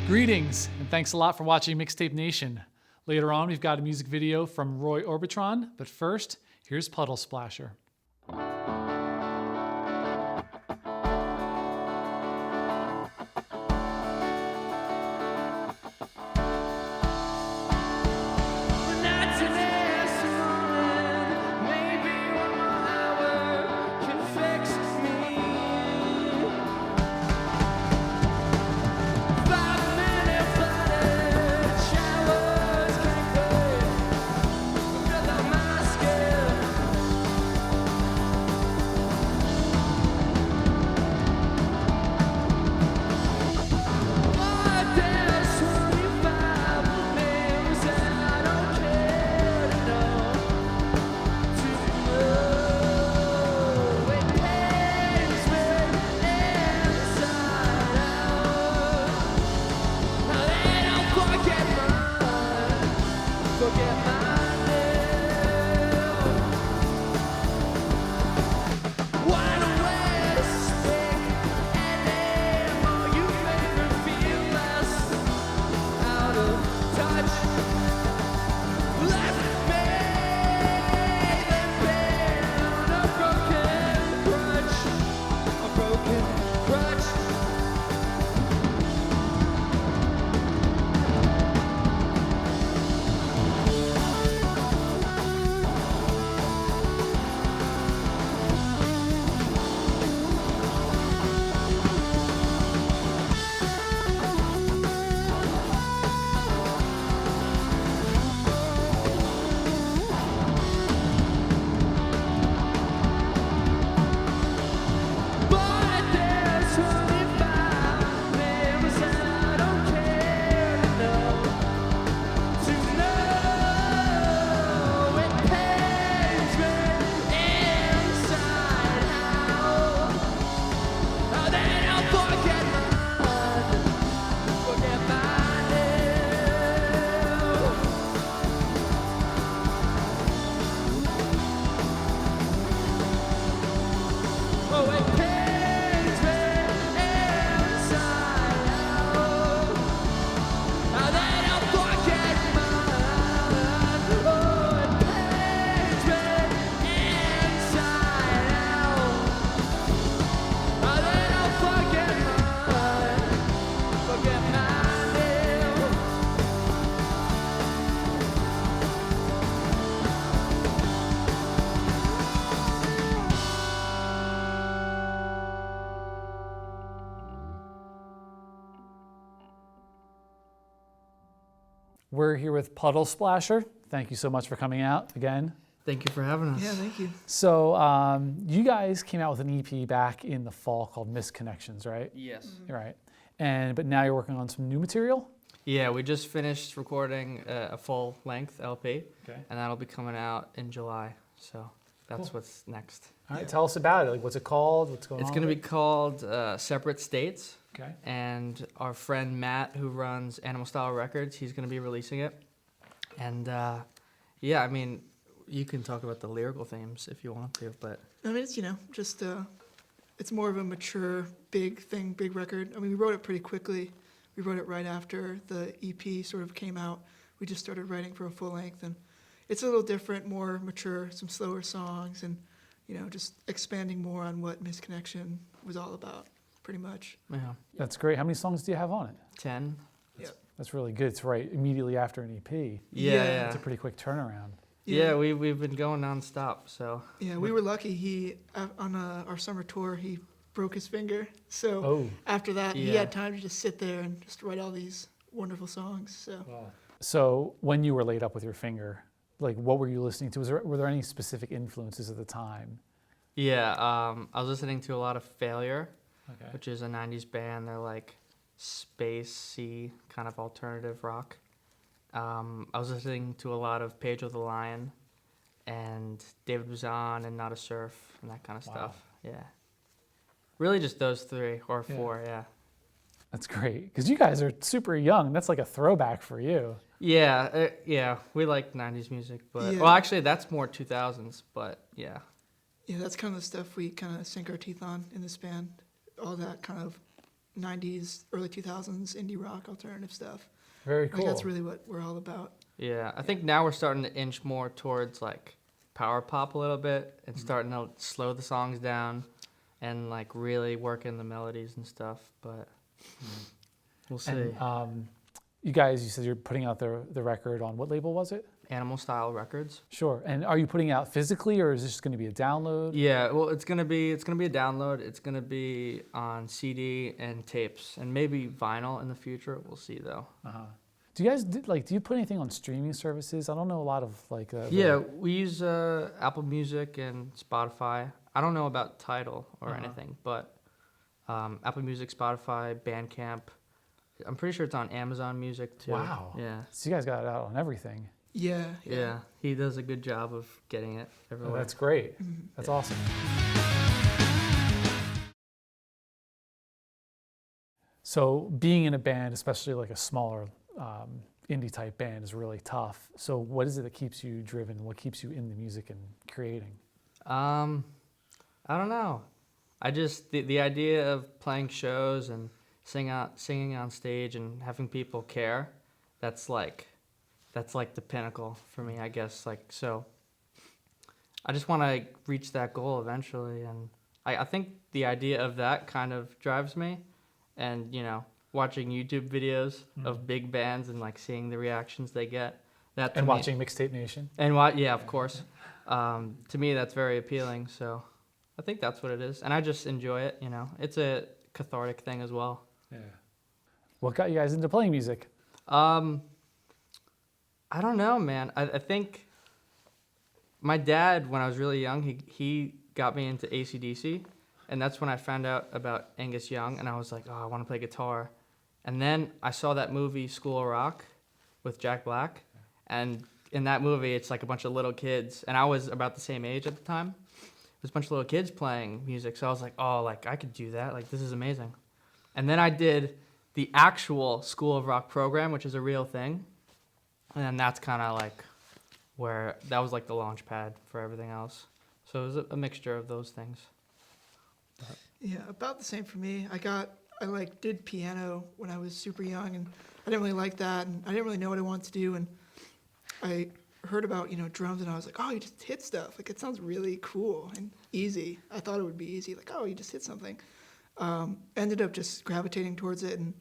Greetings, and thanks a lot for watching Mixtape Nation. Later on, we've got a music video from Roy Orbitron, but first, here's Puddle Splasher. We're here with Puddle Splasher. Thank you so much for coming out again. Thank you for having us. Yeah, thank you. So you guys came out with an EP back in the fall called Misconnections, right? Yes. Right. But now you're working on some new material? Yeah, we just finished recording a full-length LP, Okay. and that'll be coming out in July. So that's what's next. All right, tell us about it. Like, what's it called? What's going on? It's going to be called Separate States. Okay. And our friend Matt, who runs Animal Style Records, he's going to be releasing it. And yeah, I mean, you can talk about the lyrical themes if you want to, but I mean, it's, just, it's more of a mature, big thing, big record. I mean, we wrote it pretty quickly. We wrote it right after the EP sort of came out. We just started writing for a full length, and it's a little different, more mature, some slower songs, and, just expanding more on what Misconnection was all about, pretty much. yeah. That's great. How many songs do you have on it? 10. That's really good. It's right immediately after an EP. Yeah. It's a pretty quick turnaround. Yeah, we've been going nonstop, so. Yeah, we were lucky. He, on our summer tour, he broke his finger. So after that, he had time to just sit there and just write all these wonderful songs. So. Wow. So when you were laid up with your finger, like, what were you listening to? Were there any specific influences at the time? Yeah, I was listening to a lot of Failure, Okay. which is a 90s band. They're like spacey kind of alternative rock. I was listening to a lot of Pedro the Lion and David Buzan and Not a Surf and that kind of stuff. Yeah. Really just those three or four, yeah. That's great, because you guys are super young. That's like a throwback for you. Yeah, we like 90s music, but, well, actually, that's more 2000s, but yeah. Yeah, that's kind of the stuff we kind of sink our teeth on in this band. All that kind of '90s, early 2000s indie rock, alternative stuff. Very cool. Like that's really what we're all about. Yeah, I think now we're starting to inch more towards like power pop a little bit and starting to slow the songs down and like really work in the melodies and stuff. But we'll see. And you guys, you said you're putting out the record on what label was it? Animal Style Records. Sure. And are you putting it out physically, or is this just going to be a download? Yeah, well, it's gonna be a download. It's gonna be on CD and tapes and maybe vinyl in the future. We'll see though. Uh-huh. Do you guys do you put anything on streaming services? I don't know a lot of like. Yeah, we use Apple Music and Spotify. I don't know about Tidal or Uh-huh. anything, but Apple Music, Spotify, Bandcamp. I'm pretty sure it's on Amazon Music too. Wow. Yeah. So you guys got it out on everything. Yeah. He does a good job of getting it Oh, everywhere. that's great. That's awesome. So being in a band, especially like a smaller indie type band, is really tough. So what is it that keeps you driven? What keeps you in the music and creating? I don't know. I just the idea of playing shows and singing on stage and having people care, that's like the pinnacle for me, I guess. Like, so I just want to reach that goal eventually, and I think the idea of that kind of drives me, and watching YouTube videos of big bands and like seeing the reactions they get, that to And me- watching Mixtape Nation. and yeah, of course. To me, that's very appealing. So I think that's what it is. And I just enjoy it, It's a cathartic thing as well. Yeah. What got you guys into playing music? I don't know, man. I think my dad, when I was really young, he got me into AC/DC. And that's when I found out about Angus Young. And I was like, oh, I want to play guitar. And then I saw that movie, School of Rock, with Jack Black. And in that movie, it's like a bunch of little kids. And I was about the same age at the time. There's a bunch of little kids playing music. So I was like, oh, like I could do that. Like, this is amazing. And then I did the actual School of Rock program, which is a real thing. And then that's kind of like where that was like the launch pad for everything else. So it was a mixture of those things. Yeah, about the same for me. I like did piano when I was super young, and I didn't really like that, and I didn't really know what I wanted to do, and I heard about drums, and I was like, oh, you just hit stuff. Like, it sounds really cool and easy. I thought it would be easy. Like, oh, you just hit something. Ended up just gravitating towards it, and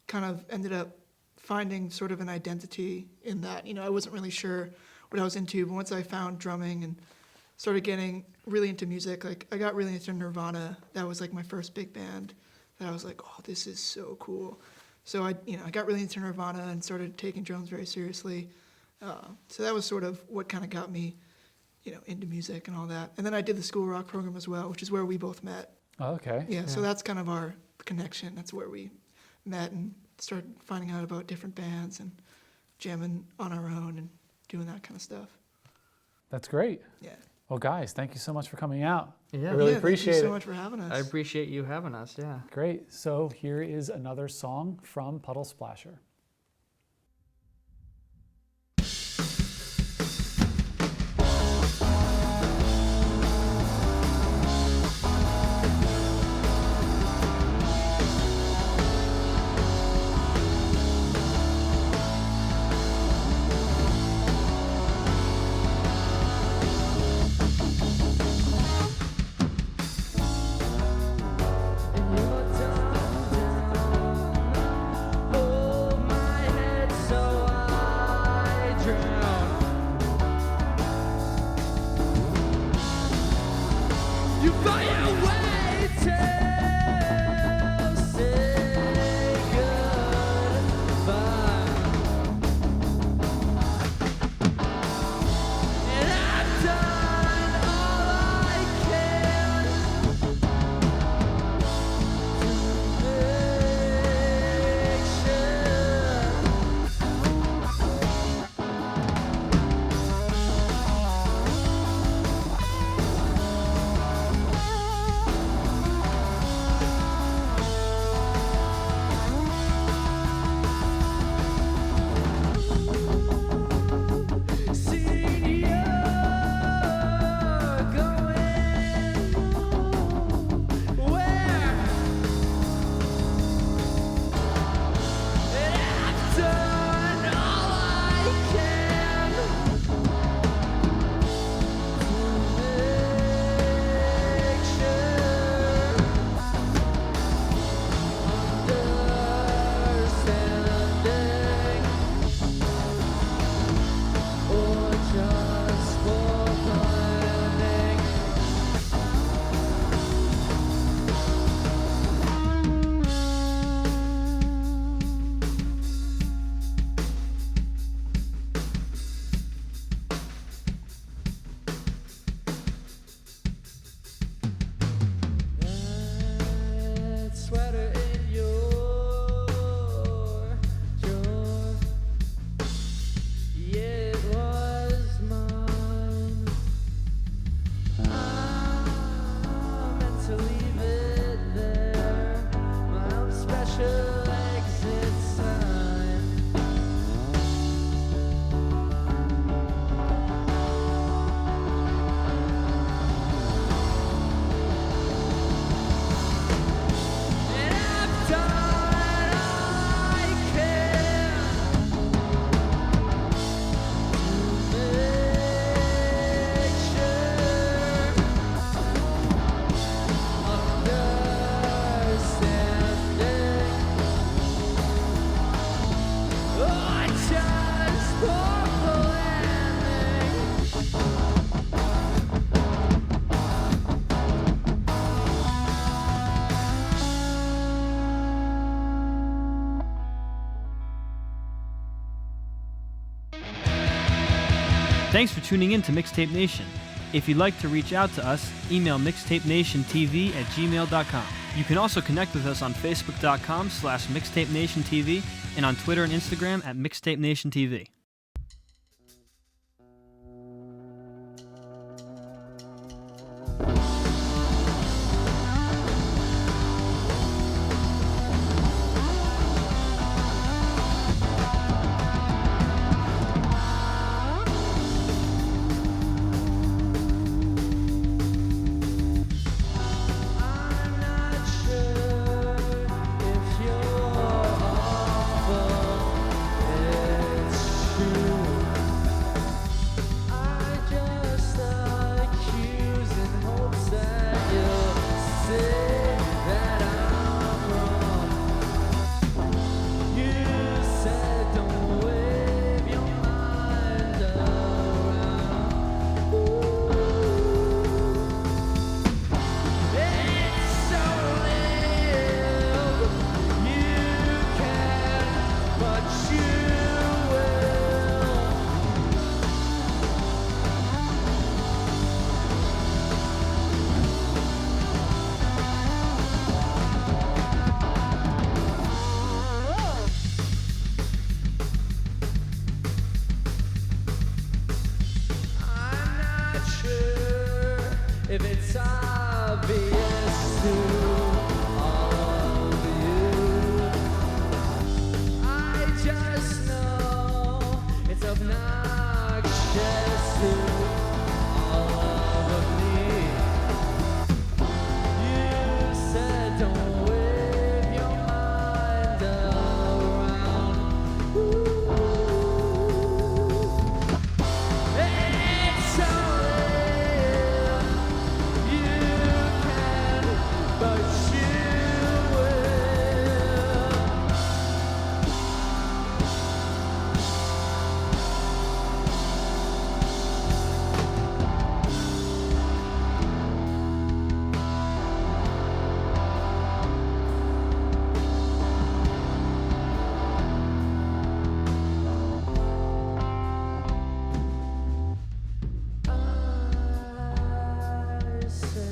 kind of ended up finding sort of an identity in that. I wasn't really sure what I was into, but once I found drumming and started getting really into music, like I got really into Nirvana. That was like my first big band that I was like, oh, this is so cool. So I got really into Nirvana and started taking drums very seriously. So that was sort of what kind of got me, into music and all that. And then I did the School Rock program as well, which is where we both met. Oh, okay. Yeah, so that's kind of our connection. That's where we met and started finding out about different bands and jamming on our own and doing that kind of stuff. That's great. Yeah. Well, guys, thank you so much for coming out. Yeah. I really Yeah, appreciate thank you it. so much for having us. I appreciate you having us, yeah. Great. So here is another song from Puddle Splasher. Thanks for tuning in to Mixtape Nation. If you'd like to reach out to us, email mixtapenationtv@gmail.com. You can also connect with us on facebook.com/mixtapenationtv and on Twitter and Instagram at mixtapenationtv. If it's obvious to all of you, I just know it's obnoxious to all of me. You said don't wave your mind around. It's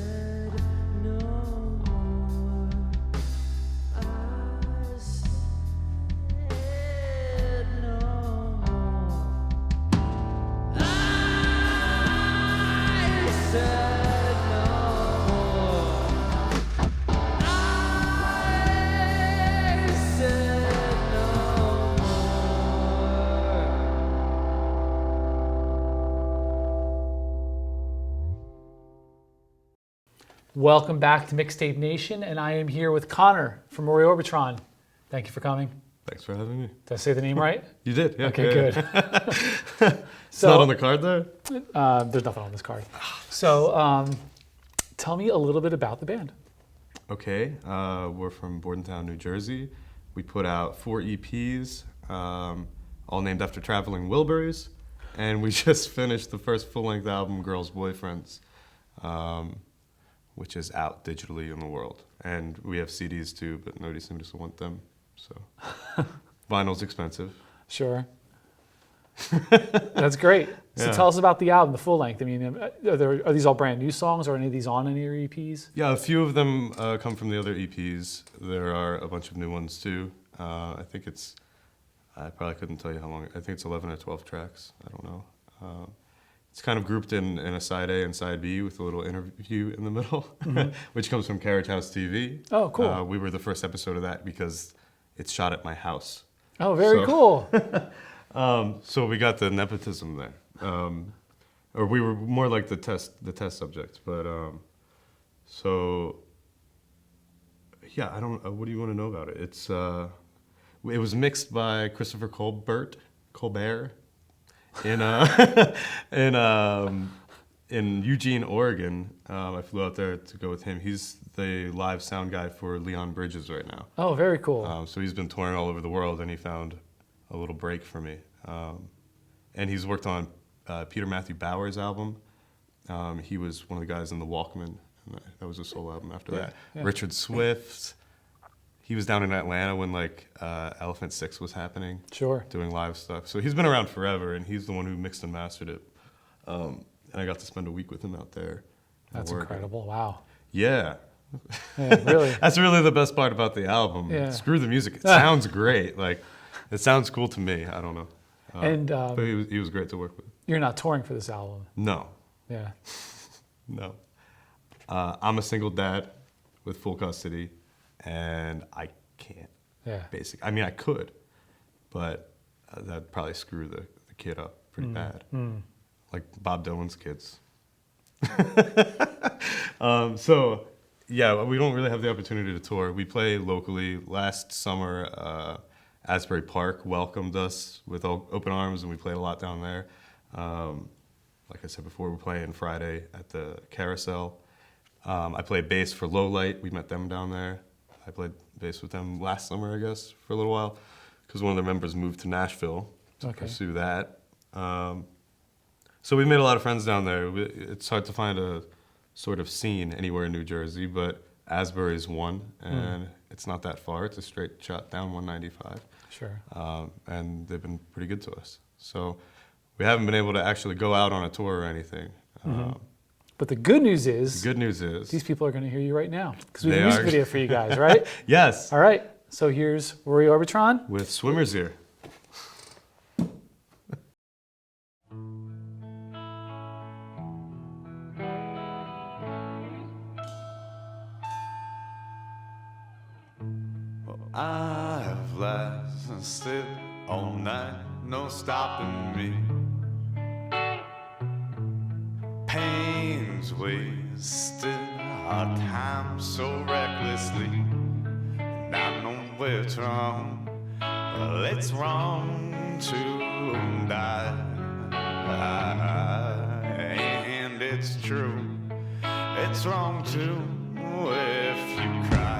Welcome back to Mixtape Nation, and I am here with Connor from Orbitron. Thank you for coming. Thanks for having me. Did I say the name right? You did, yeah. Okay, yeah, good. Yeah. It's not on the card there? There's nothing on this card. So tell me a little bit about the band. Okay, we're from Bordentown, New Jersey. We put out 4 EPs, all named after traveling Wilburys, and we just finished the first full-length album, Girls' Boyfriends, which is out digitally in the world. And we have CDs too, but nobody seems to want them, so. Vinyl's expensive. Sure. That's great. So Yeah. tell us about the album, the full length. I mean, are these all brand new songs, or are any of these on any of your EPs? Yeah, a few of them come from the other EPs. There are a bunch of new ones too. I think I probably couldn't tell you how long. I think it's 11 or 12 tracks. I don't know. It's kind of grouped in a side A and side B with a little interview in the middle, which comes from Carriage House TV. Oh, cool. We were the first episode of that because it's shot at my house. Oh, very So- cool. So we got the nepotism there, or we were more like the test subject. But so yeah, I don't. What do you want to know about it? It was mixed by Christopher Colbert in in Eugene, Oregon. I flew out there to go with him. He's the live sound guy for Leon Bridges right now. Oh, very cool. So he's been touring all over the world, and he found a little break for me. And he's worked on Peter Matthew Bauer's album. He was one of the guys in the Walkman, and that was a solo album after that. yeah. Richard Swift. He was down in Atlanta when Elephant Six was happening, Sure. doing live stuff. So he's been around forever, and he's the one who mixed and mastered it. And I got to spend a week with him out there. That's working. incredible. Wow. Yeah. Yeah, really. That's really the best part about the album. Yeah. Screw the music. It sounds great. Like, it sounds cool to me. I don't know. And But he was great to work with. you're not touring for this album. No. Yeah. No. I'm a single dad with full custody, and I can't. Yeah. Basically, I mean, I could, but that'd probably screw the kid up pretty bad. Like Bob Dylan's kids. So, yeah, we don't really have the opportunity to tour. We play locally. Last summer, Asbury Park welcomed us with open arms, and we played a lot down there. Like I said before, we're playing Friday at the Carousel. I played bass for Low Light. We met them down there. I played bass with them last summer, I guess, for a little while, because one of their members moved to Nashville to pursue that. So we made a lot of friends down there. It's hard to find a sort of scene anywhere in New Jersey, but Asbury's one, and it's not that far. It's a straight shot down 195. Sure. And they've been pretty good to us. So we haven't been able to actually go out on a tour or anything. But the good news is, The good news is, these people are going to hear you right now because we have They a music are. video for you guys, right? yes, All right. So here's Rory Orbitron. with Swimmer's Ear. I have lasted all night, no stopping me. Pain's wasted our time so recklessly. And I know it's wrong, well, it's wrong to die. And it's true, it's wrong too if you cry.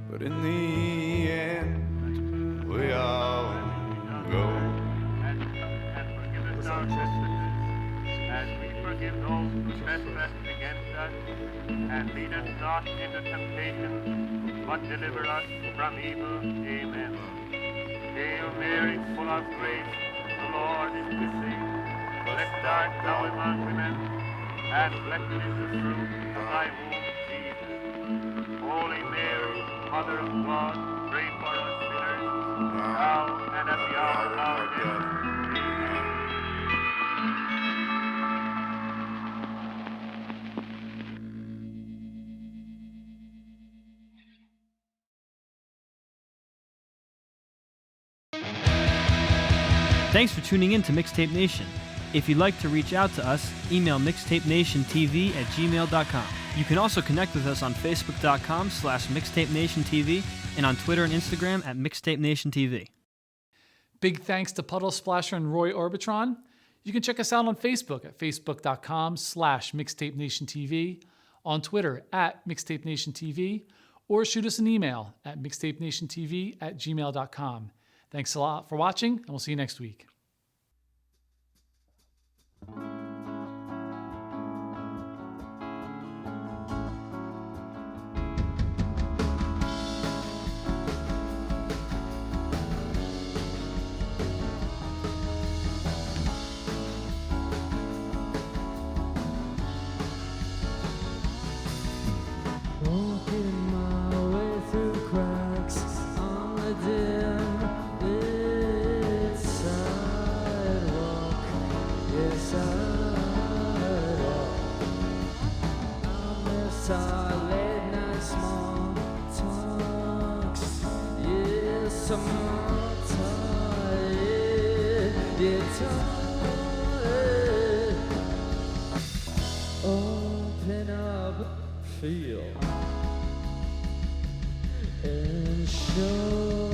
But in the end, we all go. And forgive us our trespasses, as we forgive those who trespass against us. And lead us not into temptation, but deliver us from evil. Amen. Hail Mary, full of grace, the Lord is with thee. Blessed art thou among women, and blessed is the fruit of thy womb, Jesus. Holy Mary, Mother of God, pray for us sinners, now and at the hour of our death. Thanks for tuning in to Mixtape Nation. If you'd like to reach out to us, email mixtapenationtv@gmail.com. You can also connect with us on facebook.com/mixtapenationtv and on Twitter and Instagram at mixtapenationtv. Big thanks to Puddle, Splasher, and Roy Orbitron. You can check us out on Facebook at facebook.com/mixtapenationtv, on Twitter at mixtapenationtv, or shoot us an email at mixtapenationtv@gmail.com. Thanks a lot for watching, and we'll see you next week. Walking my way through cracks on the dim lit sidewalk. Yes, I miss our late night small talks. Yes, I'm tired. Yeah, tired. Open up, feel and show.